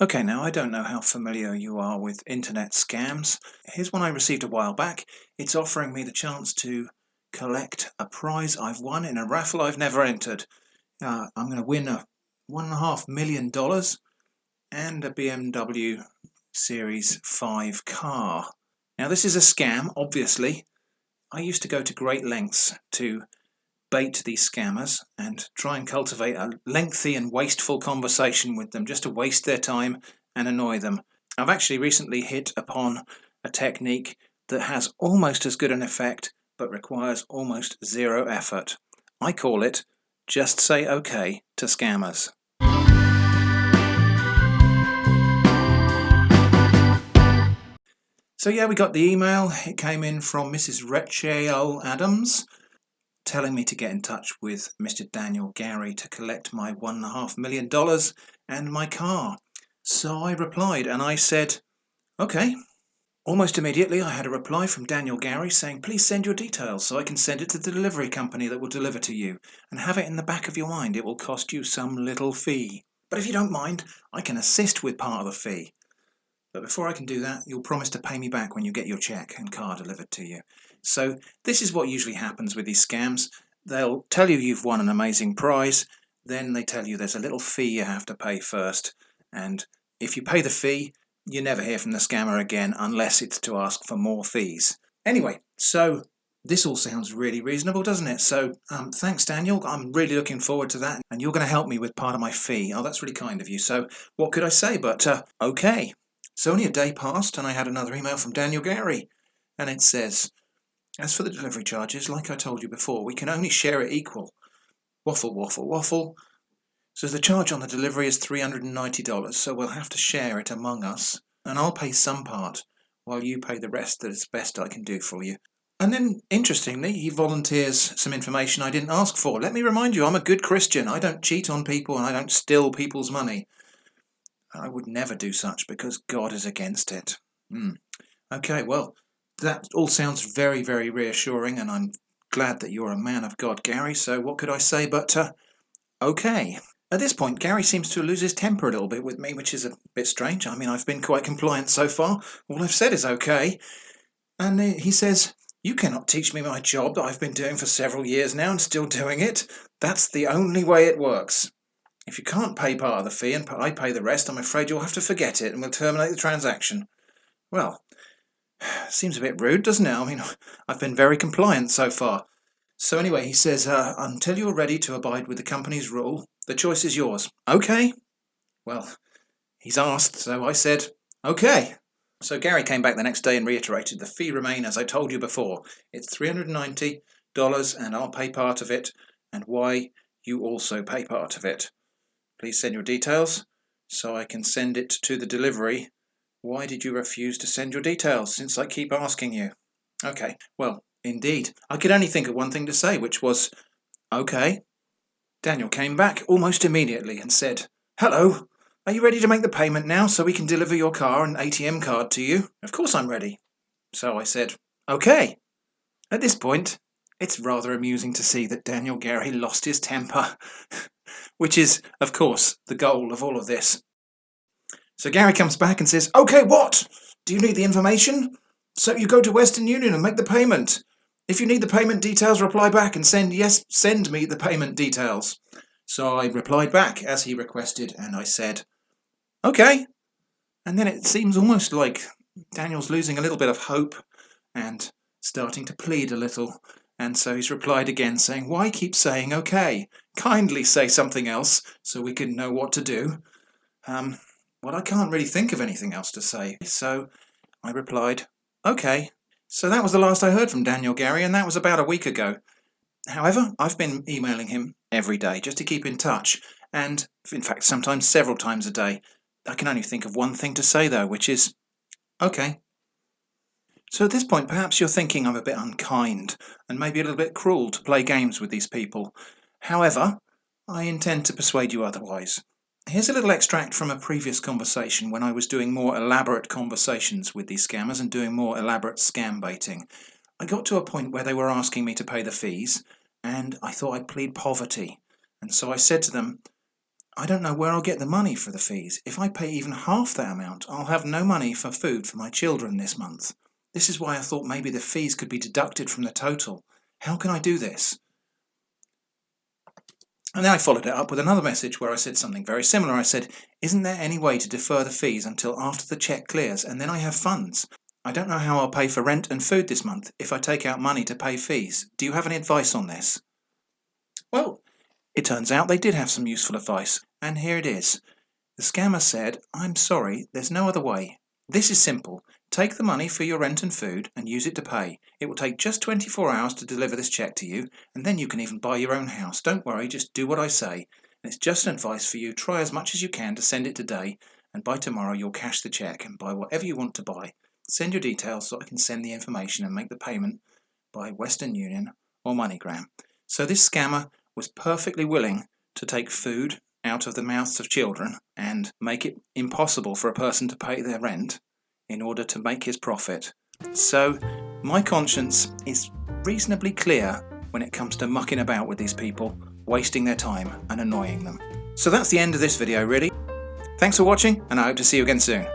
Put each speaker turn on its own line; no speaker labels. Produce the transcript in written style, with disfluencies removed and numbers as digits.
Okay, now I don't know how familiar you are with internet scams. Here's one I received a while back. It's offering me the chance to collect a prize I've won in a raffle I've never entered. I'm going to win a $1.5 million and a BMW Series 5 car. Now, this is a scam, obviously. I used to go to great lengths to bait these scammers and try and cultivate a lengthy and wasteful conversation with them just to waste their time and annoy them. I've actually recently hit upon a technique that has almost as good an effect but requires almost zero effort. I call it just say okay to scammers. So yeah, we got the email. It came in from Mrs. Rachel Adams, telling me to get in touch with Mr. Daniel Gary to collect my $1.5 million and my car. So I replied and I said, okay. Almost immediately I had a reply from Daniel Gary saying, please send your details so I can send it to the delivery company that will deliver to you, and have it in the back of your mind it will cost you some little fee. But if you don't mind, I can assist with part of the fee. But before I can do that, you'll promise to pay me back when you get your cheque and car delivered to you. So this is what usually happens with these scams. They'll tell you you've won an amazing prize, then they tell you there's a little fee you have to pay first. And if you pay the fee, you never hear from the scammer again unless it's to ask for more fees. Anyway, so this all sounds really reasonable, doesn't it? So thanks, Daniel. I'm really looking forward to that. And you're going to help me with part of my fee. Oh, that's really kind of you. So what could I say but okay. So only a day passed and I had another email from Daniel Gary, and it says, as for the delivery charges, like I told you before, we can only share it equal. Waffle, waffle, waffle. So the charge on the delivery is $390, so we'll have to share it among us, and I'll pay some part while you pay the rest that is best I can do for you. And then, interestingly, he volunteers some information I didn't ask for. Let me remind you, I'm a good Christian. I don't cheat on people and I don't steal people's money. I would never do such because God is against it. Okay, well, that all sounds very, very reassuring, and I'm glad that you're a man of God, Gary, so what could I say but, okay. At this point, Gary seems to lose his temper a little bit with me, which is a bit strange. I mean, I've been quite compliant so far. All I've said is okay. And he says, you cannot teach me my job that I've been doing for several years now and still doing it. That's the only way it works. If you can't pay part of the fee and I pay the rest, I'm afraid you'll have to forget it and we'll terminate the transaction. Well, seems a bit rude, doesn't it? I mean, I've been very compliant so far. So anyway, he says, until you're ready to abide with the company's rule, the choice is yours. Okay. Well, he's asked, so I said, okay. So Gary came back the next day and reiterated the fee remain as I told you before. It's $390 and I'll pay part of it, and why you also pay part of it. Please send your details so I can send it to the delivery. Why did you refuse to send your details since I keep asking you? Okay, well, indeed. I could only think of one thing to say, which was, okay. Daniel came back almost immediately and said, hello, are you ready to make the payment now so we can deliver your car and ATM card to you? Of course I'm ready. So I said, okay. At this point, it's rather amusing to see that Daniel Gary lost his temper, which is, of course, the goal of all of this. So Gary comes back and says, okay, what? Do you need the information? So you go to Western Union and make the payment. If you need the payment details, reply back and send me the payment details. So I replied back as he requested and I said, okay. And then it seems almost like Daniel's losing a little bit of hope and starting to plead a little. And so he's replied again saying, why keep saying okay? Kindly say something else so we can know what to do. Well, I can't really think of anything else to say. So I replied, okay. So that was the last I heard from Daniel Gary, and that was about a week ago. However, I've been emailing him every day just to keep in touch, and in fact sometimes several times a day. I can only think of one thing to say though, which is, okay. So at this point, perhaps you're thinking I'm a bit unkind and maybe a little bit cruel to play games with these people. However, I intend to persuade you otherwise. Here's a little extract from a previous conversation when I was doing more elaborate conversations with these scammers and doing more elaborate scam baiting. I got to a point where they were asking me to pay the fees, and I thought I'd plead poverty. And so I said to them, I don't know where I'll get the money for the fees. If I pay even half that amount, I'll have no money for food for my children this month. This is why I thought maybe the fees could be deducted from the total. How can I do this? And then I followed it up with another message where I said something very similar. I said, isn't there any way to defer the fees until after the cheque clears and then I have funds? I don't know how I'll pay for rent and food this month if I take out money to pay fees. Do you have any advice on this? Well, it turns out they did have some useful advice, and here it is. The scammer said, I'm sorry, there's no other way. This is simple. Take the money for your rent and food and use it to pay. It will take just 24 hours to deliver this cheque to you, and then you can even buy your own house. Don't worry, just do what I say. And it's just an advice for you. Try as much as you can to send it today, and by tomorrow you'll cash the cheque and buy whatever you want to buy. Send your details so I can send the information and make the payment by Western Union or MoneyGram. So this scammer was perfectly willing to take food out of the mouths of children and make it impossible for a person to pay their rent in order to make his profit. So my conscience is reasonably clear when it comes to mucking about with these people, wasting their time and annoying them. So that's the end of this video really. Thanks for watching, and I hope to see you again soon.